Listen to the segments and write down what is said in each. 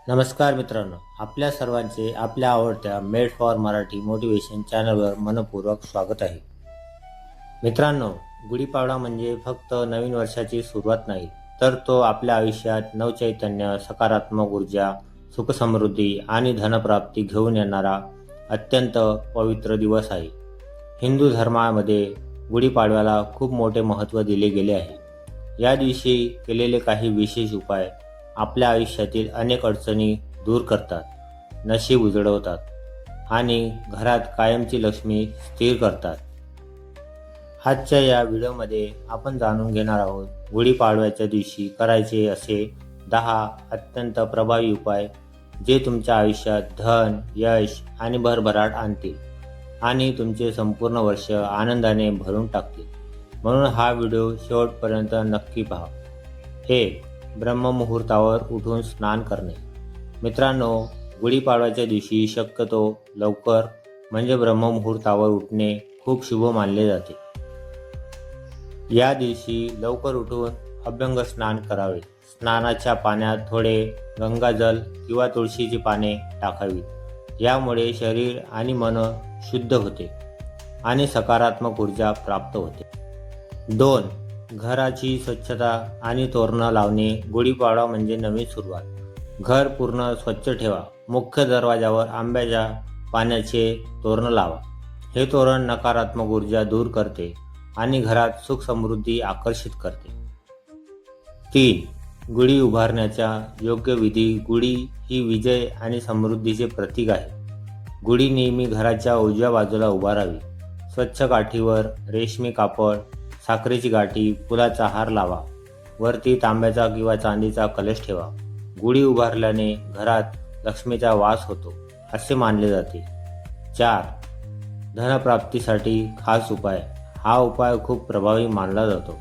नमस्कार मित्रांनो, आपल्या सर्वांचे आपल्या आवडत्या मेड फॉर मराठी मोटिवेशन चॅनलवर मनपूर्वक स्वागत आहे. मित्रांनो, गुढीपाडवा म्हणजे फक्त नवीन वर्षाची सुरुवात नाही, तर तो आपल्या आयुष्यात नवचैतन्य, सकारात्मक ऊर्जा, सुखसमृद्धी आणि धनप्राप्ती घेऊन येणारा अत्यंत पवित्र दिवस आहे. हिंदू धर्मामध्ये गुढीपाडव्याला खूप मोठे महत्त्व दिले गेले आहे. या दिवशी केलेले काही विशेष उपाय आपल्या आयुष्यातील अनेक अडचणी दूर करतात, नशीब उजळवतात आणि घरात कायमची लक्ष्मी स्थिर करतात. आजच्या या व्हिडिओमध्ये आपण जाणून घेणार आहोत गुढीपाडव्याच्या दिवशी करायचे असे 10 अत्यंत प्रभावी उपाय जे तुमच्या आयुष्यात धन, यश आणि भरभराट आणतील आणि तुमचे संपूर्ण वर्ष आनंदाने भरून टाकतील. म्हणून हा व्हिडिओ शेवटपर्यंत नक्की पहा. 1. ब्रह्ममुहूर्तावर उठून स्नान करणे. मित्रांनो, गुढीपाडव्याच्या दिवशी शक्यतो लवकर म्हणजे ब्रह्ममुहूर्तावर उठणे खूप शुभ मानले जाते. या दिवशी लवकर उठून अभ्यंग स्नान करावे. स्नानाच्या पाण्यात थोडे गंगाजल किंवा तुळशीची पाने टाकावी. यामुळे शरीर आणि मन शुद्ध होते आणि सकारात्मक ऊर्जा प्राप्त होते. 2. घराची स्वच्छता आणि तोरणं लावणे. गुढीपाडवा म्हणजे नवीन सुरुवात. घर पूर्ण स्वच्छ ठेवा. मुख्य दरवाजावर आंब्याच्या पाण्याचे तोरण लावा. हे तोरण नकारात्मक ऊर्जा दूर करते आणि घरात सुख समृद्धी आकर्षित करते. 3. गुढी उभारण्याचा योग्य विधी. गुढी ही विजय आणि समृद्धीचे प्रतीक आहे. गुढी नेहमी घराच्या उजव्या बाजूला उभारावी. स्वच्छ काठीवर रेशमी कापड, साखरेची गाठी, फुलाचा हार लावा. वरती तांब्याचा किंवा चांदीचा कलश ठेवा. गुढी उभारल्याने घरात लक्ष्मीचा वास होतो असे मानले जाते. 4. धनप्राप्तीसाठी खास उपाय. हा उपाय खूप प्रभावी मानला जातो.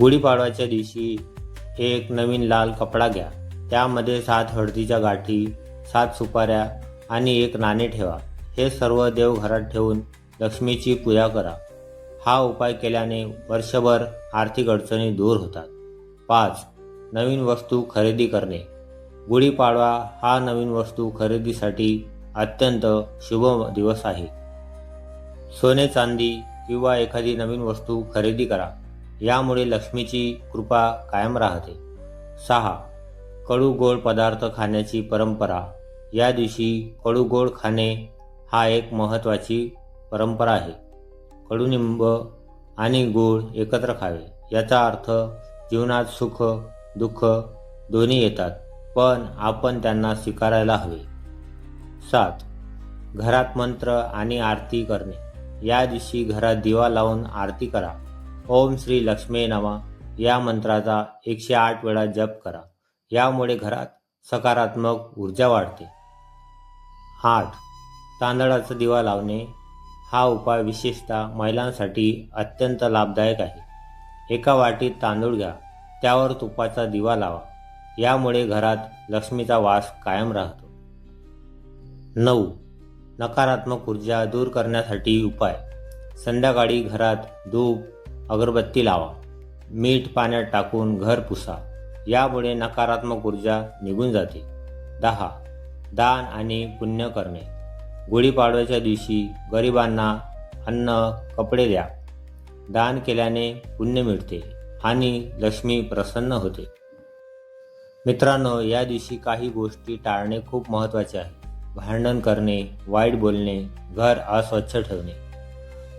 गुढीपाडव्याच्या दिवशी एक नवीन लाल कपडा घ्या. त्यामध्ये 7 हळदीच्या गाठी, 7 सुपाऱ्या आणि 1 नाणे ठेवा. हे सर्व देवघरात ठेवून लक्ष्मीची पूजा करा. हा उपाय केल्याने वर्षभर आर्थिक अडचणी दूर होतात. 5. नवीन वस्तू खरेदी करणे. गुढीपाडवा हा नवीन वस्तू खरेदीसाठी अत्यंत शुभ दिवस आहे. सोने, चांदी किंवा एखादी नवीन वस्तू खरेदी करा. यामुळे लक्ष्मीची कृपा कायम राहते. 6. कडू गोड पदार्थ खाण्याची परंपरा. या दिवशी कडू गोड खाणे हा एक महत्त्वाची परंपरा आहे. कडुनिंब आणि गूळ एकत्र खावे. याचा अर्थ जीवनात सुख दुःख दोन्ही येतात, पण आपण त्यांना स्वीकारायला हवे. 7. घरात मंत्र आणि आरती करणे. या दिवशी घरात दिवा लावून आरती करा. ओम श्री लक्ष्मी नमः या मंत्राचा 108 वेळा जप करा. यामुळे घरात सकारात्मक ऊर्जा वाढते. 8. तांदळाचा दिवा लावणे. हा उपाय विशेषतः महिलांसाठी अत्यंत लाभदायक आहे. एका वाटीत तांदूळ घ्या. त्यावर तुपाचा दिवा लावा. यामुळे घरात लक्ष्मीचा वास कायम राहतो. 9. नकारात्मक ऊर्जा दूर करण्यासाठी उपाय. संध्याकाळी घरात धूप, अगरबत्ती लावा. मीठ पाण्यात टाकून घर पुसा. यामुळे नकारात्मक ऊर्जा निघून जाते. 10. दान आणि पुण्य करणे. गुढीपाडव्याच्या दिवशी गरिबांना अन्न, कपडे द्या. दान केल्याने पुण्य मिळते आणि लक्ष्मी प्रसन्न होते. मित्रांनो, या दिवशी काही गोष्टी टाळणे खूप महत्त्वाचे आहे. भांडण करणे, वाईट बोलणे, घर अस्वच्छ ठेवणे.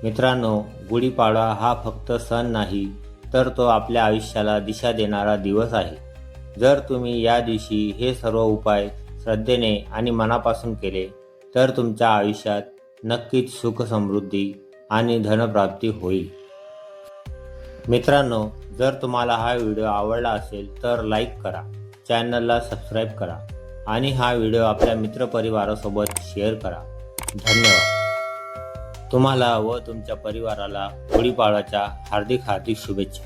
मित्रांनो, गुढीपाडवा हा फक्त सण नाही, तर तो आपल्या आयुष्याला दिशा देणारा दिवस आहे. जर तुम्ही या दिवशी हे सर्व उपाय श्रद्धेने आणि मनापासून केले तर तुमच्या आयुष्यात नक्कीच सुख समृद्धी आणि धनप्राप्ती होईल. मित्रांनो, जर तुम्हाला हा व्हिडिओ आवडला असेल तर लाईक करा, चॅनलला सबस्क्राईब करा आणि हा व्हिडिओ आपल्या मित्रपरिवारासोबत शेअर करा. धन्यवाद. तुम्हाला व तुमच्या परिवाराला गुढीपाडव्याच्या हार्दिक शुभेच्छा.